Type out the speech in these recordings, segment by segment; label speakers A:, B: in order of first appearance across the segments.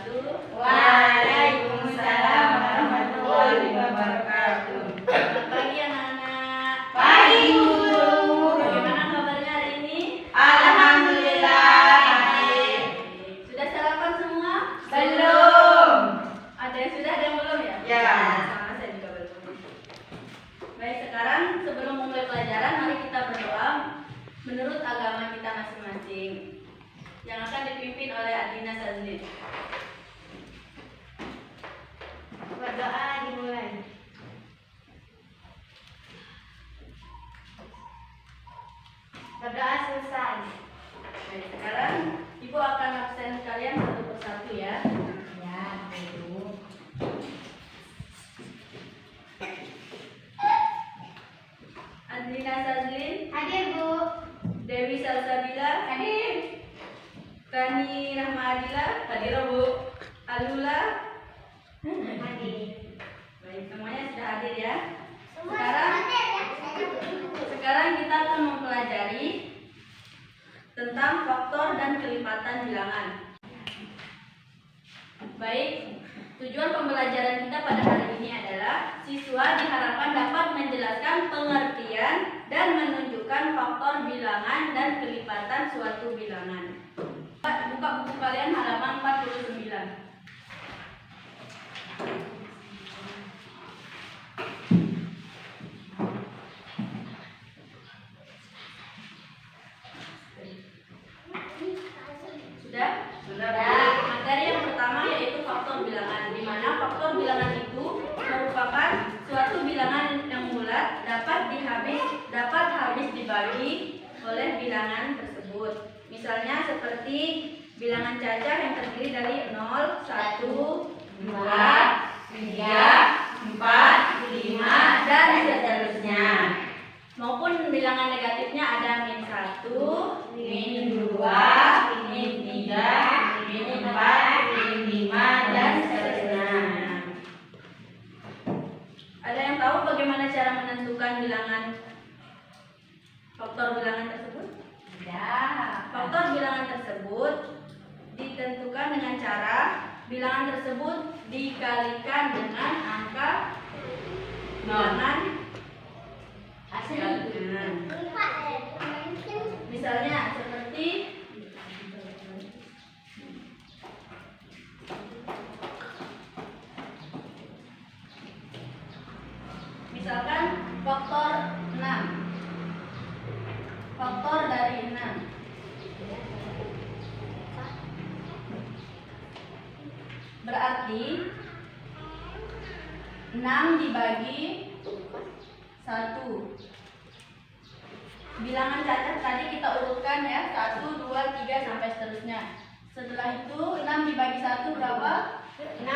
A: wabarakatuh.
B: Waalaikumsalam warahmatullahi wabarakatuh.
A: Selamat pagi anak-anak.
B: Pagi guru.
A: Bagaimana kabarnya hari ini?
B: Alhamdulillah baik.
A: Sudah sarapan semua?
B: Belum.
A: Ada yang sudah, ada yang belum ya?
B: Ya.
A: Sama saya juga belum. Baik, sekarang sebelum memulai pelajaran, mari kita berdoa menurut agama kita masing-masing yang akan dipimpin oleh Adina Sazlin.
B: Berdoa dimulai. Berdoa selesai.
A: Baik, sekarang Ibu akan absen kalian satu persatu ya.
B: Ya, Bu.
A: Adina Sazlin,
B: Hadir, Bu.
A: Dewi Salsabila,
B: Hadir.
A: Rani Rahmadila, hadir Bu. Alula,
B: Hadir.
A: baik, semuanya sudah hadir ya.
B: Sekarang
A: Sekarang kita akan mempelajari tentang faktor dan kelipatan bilangan. Baik, tujuan pembelajaran kita pada hari ini adalah siswa diharapkan dapat menjelaskan pengertian dan menunjukkan faktor bilangan dan kelipatan suatu bilangan. Buka buku kalian halaman 49. Sudah?
B: Sudah.
A: Materi yang pertama yaitu faktor bilangan, di mana faktor bilangan itu merupakan suatu bilangan yang bulat dapat habis dibagi oleh bilangan tersebut. Misalnya seperti bilangan cacah yang terdiri dari 0, 1, 2, 3, 4, 5, dan seterusnya. Maupun bilangan negatifnya ada min 1, min 2, min 3, min 4, min 5, dan seterusnya. Ada yang tahu bagaimana cara menentukan bilangan faktor bilangan tersebut?
B: Ya.
A: Faktor bilangan tersebut ditentukan dengan cara bilangan tersebut dikalikan dengan angka bilangan
B: Asli.
A: Misalnya seperti misalkan faktor 6. Faktor dari 6. Berarti 6 dibagi 1. Bilangan cacat tadi kita urutkan ya, 1, 2, 3 sampai seterusnya. Setelah itu 6 dibagi 1 berapa?
B: 6.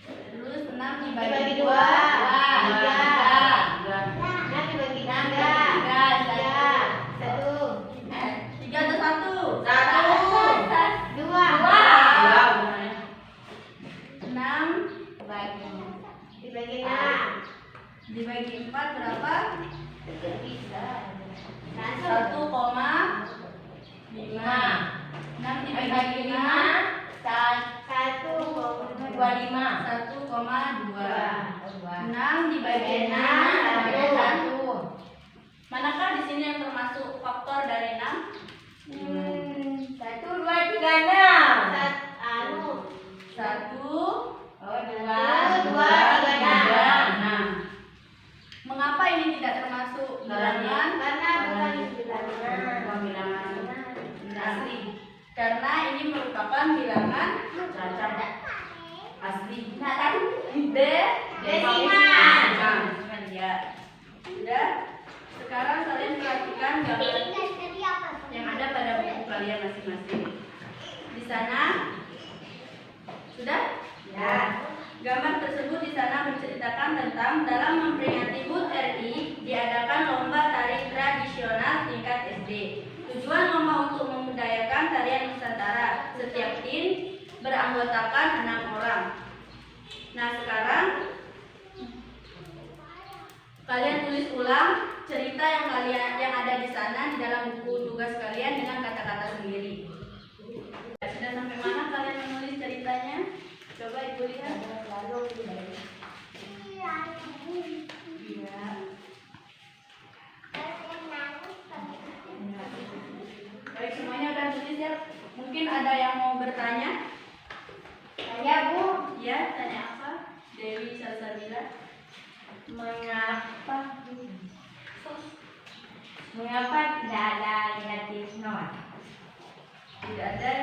A: Terus 6
B: Dibagi
A: dibagi 2
B: 2.
A: 3.
B: 6 dibagi 3.
A: 3 atau 1?
B: 2.
A: 6
B: Dibagi 6.
A: dibagi 4 berapa?
B: Bisa.
A: 1,5. 6 dibagi 5 1,2. 6 dibagi 6 namanya 1. Manakah di sini yang termasuk faktor dari 6?
B: 1, 2, 3, 6.
A: 1,
B: 2, 3,
A: 6. Mengapa ini tidak termasuk bilangan?
B: Karena bukan bilangan
A: Asli. Karena ini merupakan bilangan
B: asli.
A: desimal. Ya. Sudah. Sekarang kalian perhatikan gambar yang ada pada buku kalian masing-masing. Di sana sudah?
B: Ya.
A: Gambar tersebut di sana menceritakan tentang dalam memperingati HUT RI diadakan lomba tari tradisional tingkat SD. Tujuan lomba untuk membudayakan tarian Nusantara. Setiap tim beranggotakan 6 orang. Nah, sekarang kalian tulis ulang cerita yang ada di sana di dalam buku tugas kalian dengan kata-kata sendiri. Sudah sampai mana kalian? Mungkin ada yang mau bertanya?
B: Saya Bu,
A: Ya, tanya apa? Dewi Salsabila.
B: mengapa tidak ada negatif nol?
A: Tidak ada.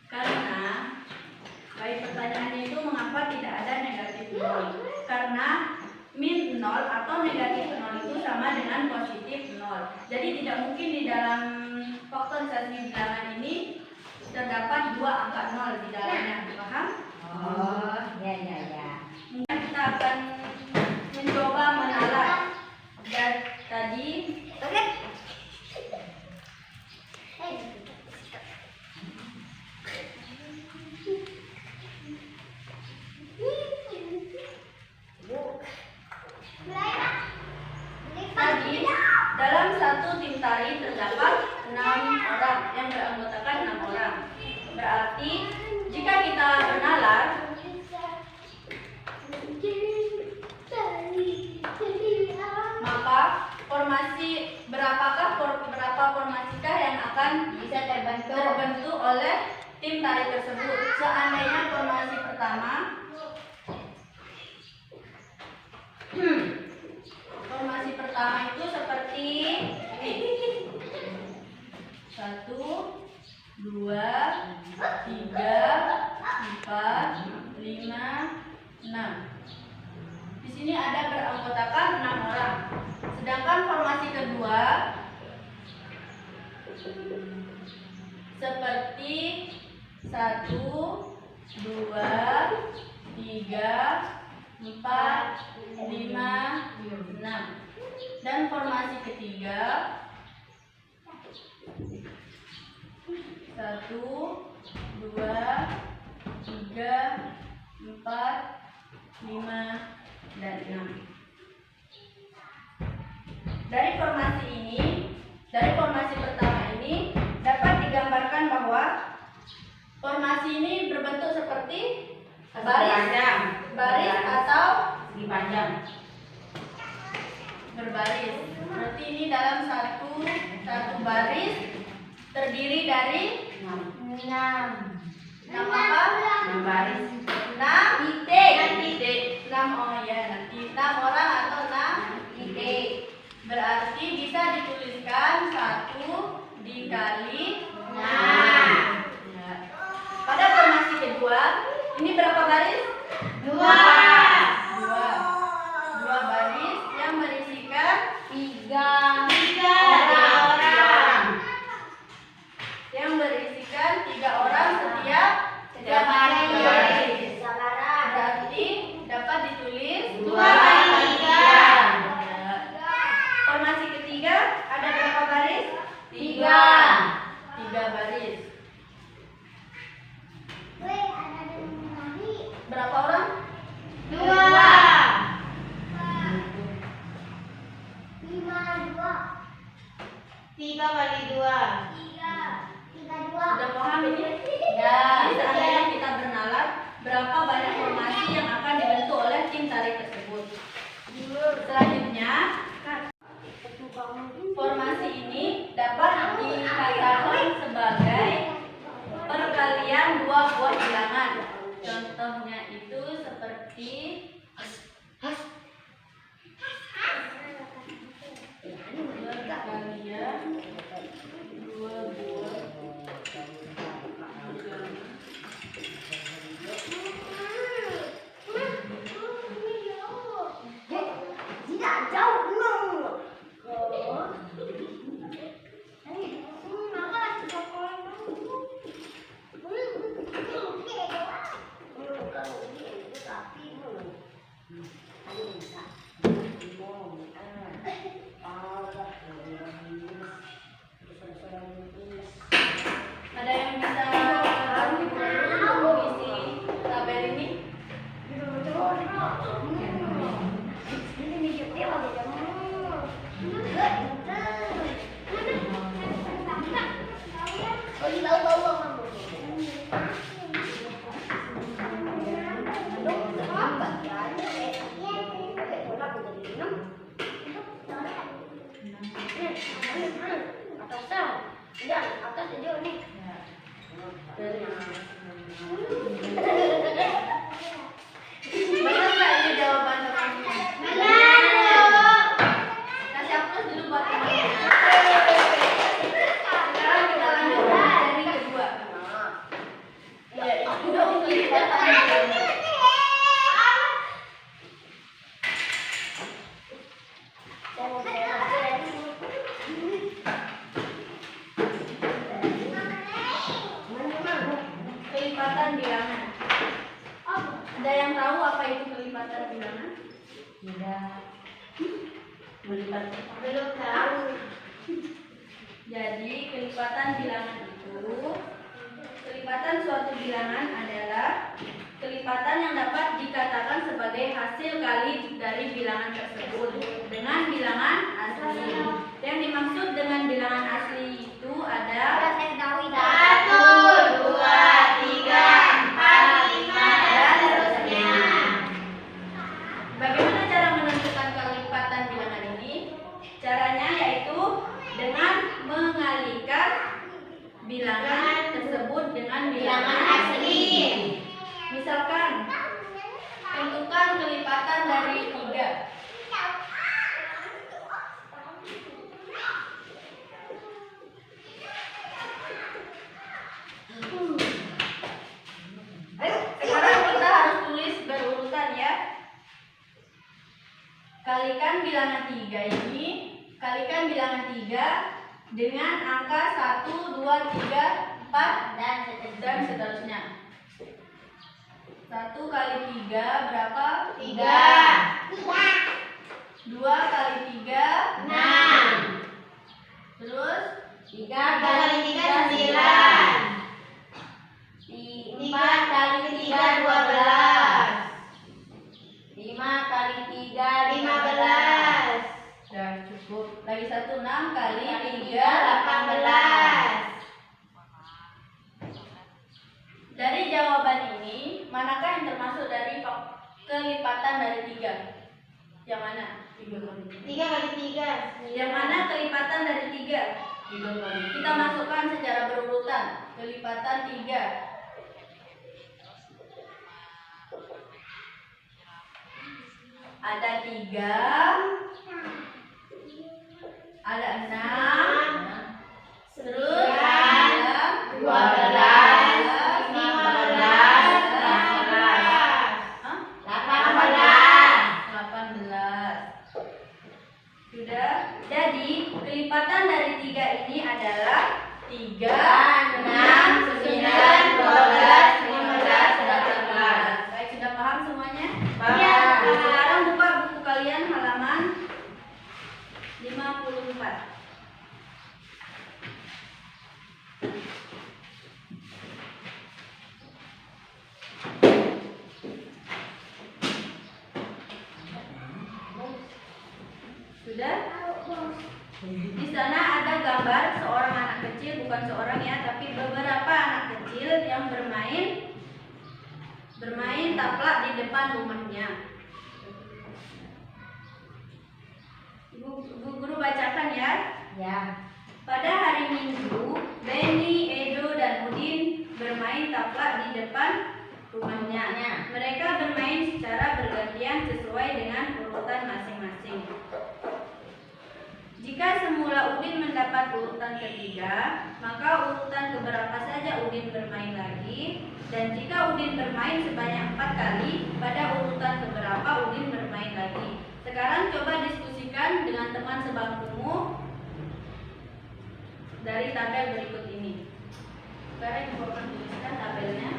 A: Karena baik pertanyaannya itu mengapa tidak ada negatif nol? Karena min nol atau negatif nol itu sama dengan positif nol. Jadi tidak mungkin di dalam faktorisasi bilangan ini terdapat dua angka nol di dalamnya. Paham?
B: Oh, ya.
A: Mungkin kita akan mencoba menalar. Dan tadi dalam satu tim tari terdapat 6 orang yang beranggotakan 6 orang. Berarti jika kita bernalar, maka berapa formasikah yang akan
B: Bisa
A: terbentuk oleh tim tari tersebut? Seandainya formasi pertama, formasi pertama itu seperti ini: 1, 2, 3, 4, 5, 6. Di sini ada beranggotakan 6 orang. Sedangkan formasi kedua seperti 1, 2, 3, 4, 5, 6. Dan formasi ketiga 1, 2, 3, 4, 5, dan 6. Dari formasi pertama ini dapat digambarkan bahwa formasi ini berbentuk seperti baris atau
B: segi panjang.
A: berbaris. Berarti ini dalam satu baris terdiri dari
B: 6
A: apa?
B: 6 baris.
A: 6 titik. 6 nanti 6 orang atau 6 titik. Berarti bisa dituliskan 1 dikali 6. Ya. Pada formasi kedua, ini berapa baris?
B: 2
A: Dua baris yang berisikan
B: 3
A: orang. Yang berisikan 3 orang setiap baris. Berarti dapat ditulis 2 kali 3. Formasi ketiga ada berapa baris? 3 baris. Berapa orang?
B: 3 kali 2.
A: Sudah paham ini?
B: Ya.
A: Jadi seandainya kita bernalar, berapa banyak formasi yang akan dibentuk oleh tim tari tersebut? Selanjutnya, formasi ini dapat dikatakan sebagai perkalian dua buah bilangan. Contohnya itu seperti perkalian dua buah Ada yang bisa mengisi tabel ini? Benar nggak ini jawaban teman-teman?
B: Benar.
A: Kasih hapus dulu buat teman-teman. Sekarang kita lanjut ke materi kedua. Yaitu kelipatan bilangan. Kelipatan bilangan. Ada yang tahu apa itu kelipatan bilangan?
B: Tidak.
A: Belum
B: tahu.
A: Jadi kelipatan bilangan itu, kelipatan suatu bilangan adalah kelipatan yang dapat dikatakan sebagai hasil kali dari bilangan tersebut dengan bilangan asli. Yang dimaksud dengan bilangan asli itu ada
B: 1, 2, 3, 4, 5 dan seterusnya.
A: Bagaimana cara menentukan kelipatan bilangan ini? Caranya yaitu dengan mengalihkan bilangan tersebut dengan bilangan asli. Misalkan, tentukan kelipatan dari 3. Sekarang kita harus tulis berurutan ya. Kalikan bilangan 3 ini, kalikan bilangan 3 dengan angka 1, 2, 3, 4 dan seterusnya. 1 kali 3 berapa?
B: 3.
A: 2 kali 3
B: 6.
A: terus
B: 3 kali 3 9. 4 kali 3 12. 5 kali 3 15.
A: Sudah cukup. Lagi 1, 6 kali 3
B: 18.
A: Dari jawaban ini, manakah yang termasuk dari kelipatan dari 3? Yang mana?
B: 3 kali 3.
A: Yang mana kelipatan dari 3? Kita masukkan secara berurutan. Kelipatan 3. Ada 3, ada 6, terus ada
B: 12, 15,
A: 18. Sudah. Jadi kelipatan dari 3 ini adalah 3, 6, 9, 12, 15, 18. Baik, sudah paham semuanya?
B: Iya.
A: Sekarang buka buku kalian halaman 54. Sudah? Di sana ada gambar seorang anak kecil, bukan seorang ya, tapi beberapa anak kecil yang bermain taplak di depan rumahnya. Ibu guru bacakan ya.
B: Ya.
A: Pada hari Minggu, Benny, Edo, dan Udin bermain taplak di depan rumahnya. Mereka bermain secara bergantian sesuai dengan urutan masing-masing. Jika semula Udin mendapat urutan ketiga, maka urutan keberapa saja Udin bermain lagi? Dan jika Udin bermain sebanyak 4 kali, pada urutan keberapa Udin bermain lagi? Sekarang coba diskusikan dengan teman sebangkumu dari tabel berikut ini. Sekarang ibu akan tuliskan tabelnya.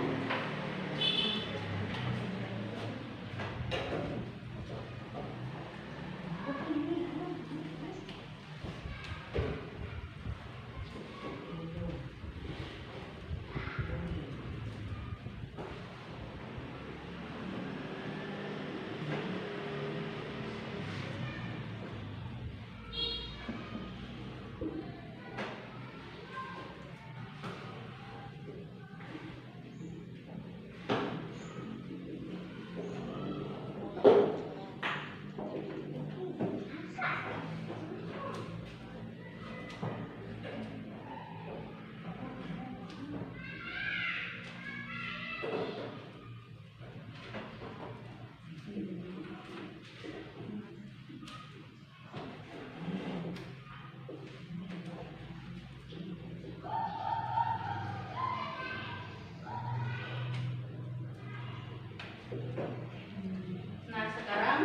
A: Nah, sekarang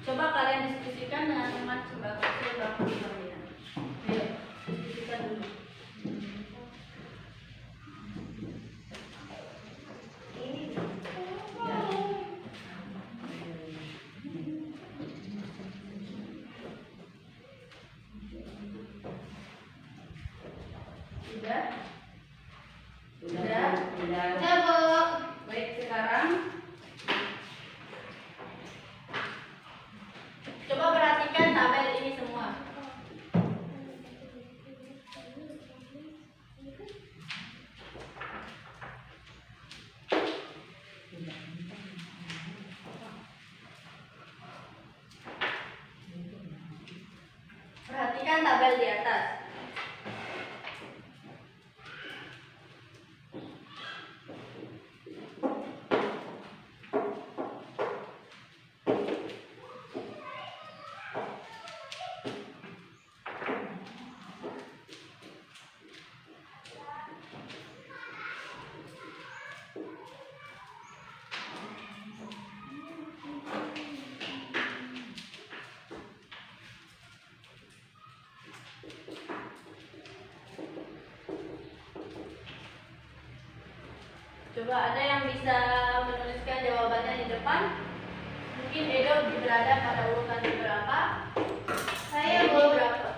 A: coba kalian diskusikan dengan teman sebagai kalian. Ayo, diskusikan dulu. Sudah? Sudah?
B: Sudah, Bu.
A: Baik, sekarang coba perhatikan tabel ini semua. Perhatikan tabel di atas. Coba ada yang bisa menuliskan jawabannya di depan? Mungkin Edo berada pada urutan berapa?
B: Saya,
A: Debbie
B: Bu.
A: berapa?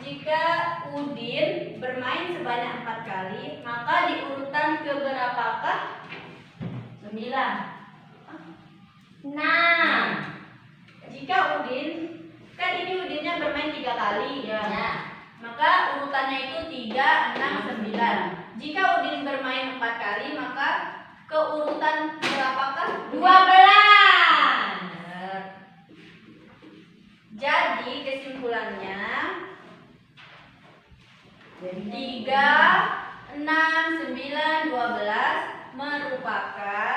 A: Jika Udin bermain sebanyak 4 kali, maka di urutan keberapakah? 9.
B: Nah.
A: Jika Udin, kan ini Udinnya bermain 3 kali ya. Maka urutannya itu 3, 6, 9. Jika Udin bermain 4 kali, maka ke urutan berapakah?
B: 12.
A: Jadi kesimpulannya 3, 6, 9, 12 merupakan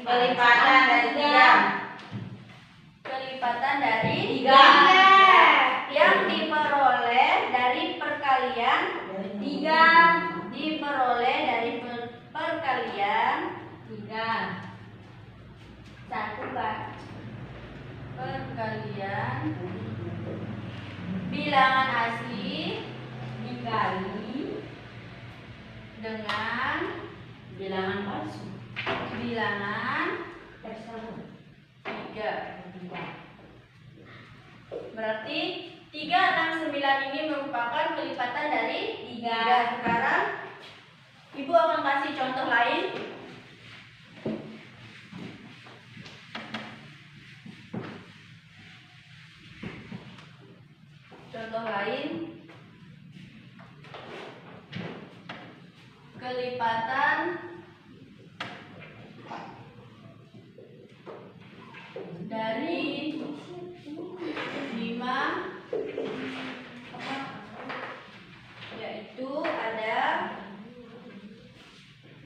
B: Kelipatan dari 3.
A: kelipatan dari
B: 3.
A: yang diperoleh dari perkalian
B: 3.
A: diperoleh dari perkalian
B: 3.
A: 1, Pak. Perkalian bilangan asli
B: Dikali
A: dengan
B: bilangan palsu.
A: bilangan
B: Tersebut.
A: 3.
B: 3.
A: Berarti 3, 6, 9 ini merupakan kelipatan dari 3. Sekarang Ibu akan kasih contoh lain. Contoh lain, kelipatan dari 5, yaitu ada,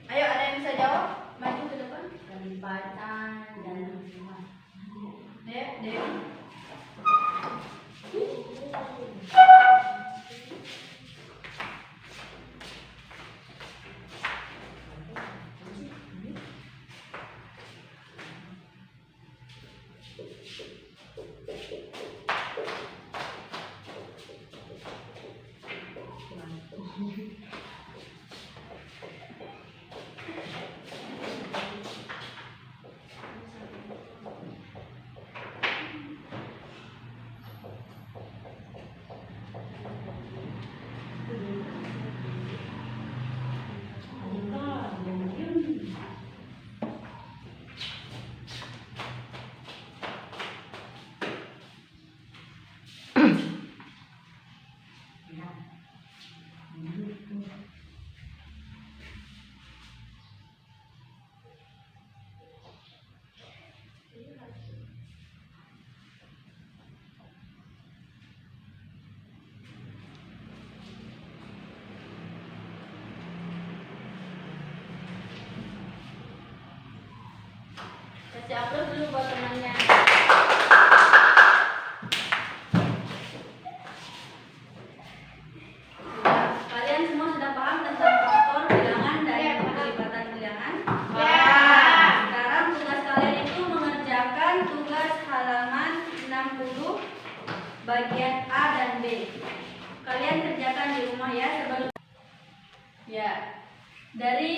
A: ayo ada yang bisa jawab? Maju ke depan.
B: Kelipatan dari 5.
A: Dek. Kasih upload dulu buat temannya. Kalian semua sudah paham tentang faktor bilangan dan pelipatan bilangan? Sekarang tugas kalian itu mengerjakan tugas halaman 60 bagian A dan B. Kalian kerjakan di rumah ya sebelum. Ya. Dari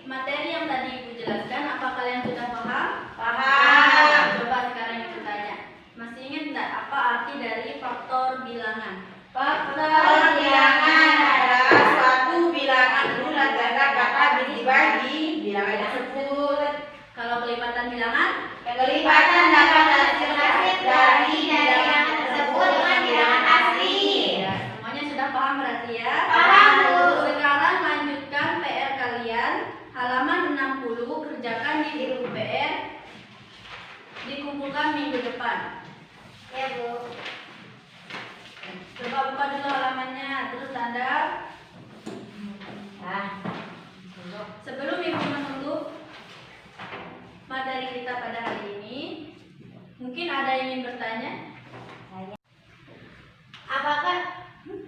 A: materi yang tadi Ibu jelaskan, apa kalian sudah paham?
B: Paham.
A: Coba sekarang Ibu tanya. Masih ingat enggak apa arti dari faktor bilangan?
B: Faktor bilangan adalah suatu bilangan bulat dan dapat habis dibagi bilangan tersebut.
A: Kalau pelipatan bilangan?
B: Kelipatan dapat hasil dari bilangan tersebut dengan bilangan asli.
A: Ya, semuanya sudah paham berarti ya?
B: Paham, Bu.
A: Sekarang lanjutkan PR kalian. Halaman 60 kerjakan di buku PR. Dikumpulkan minggu depan.
B: Ya, Bu.
A: Coba buka dulu halamannya, terus tanda. Sebelum Ibu menutup materi kita pada hari ini, mungkin ada yang ingin bertanya?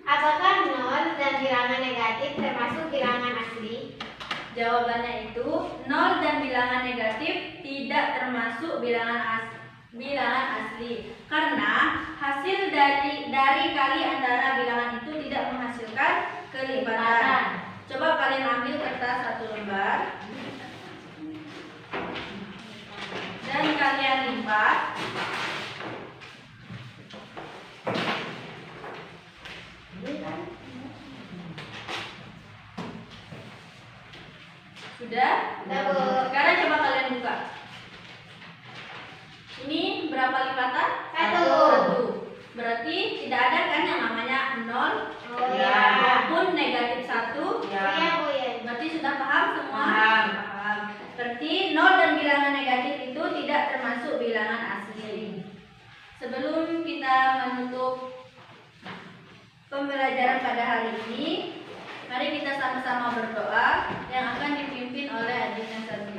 B: Apakah nol dan bilangan negatif termasuk bilangan asli?
A: Jawabannya itu 0 dan bilangan negatif tidak termasuk bilangan asli karena hasil dari kali antara bilangan itu tidak menghasilkan kelipatan. Coba kalian ambil kertas 1 lembar dan kalian lipat. Sudah?
B: Sudah, Bu.
A: Sekarang coba kalian buka. Ini berapa lipatan?
B: 1.
A: Berarti tidak ada kan yang namanya 0
B: Oh ya.
A: maupun negatif 1.
B: Iya, Bu ya.
A: Berarti sudah paham semua?
B: Paham.
A: Berarti 0 dan bilangan negatif itu tidak termasuk bilangan asli. Sebelum kita menutup pembelajaran pada hari ini, mari kita sama-sama berdoa yang akan dipimpin oleh Adiknya Sarjana.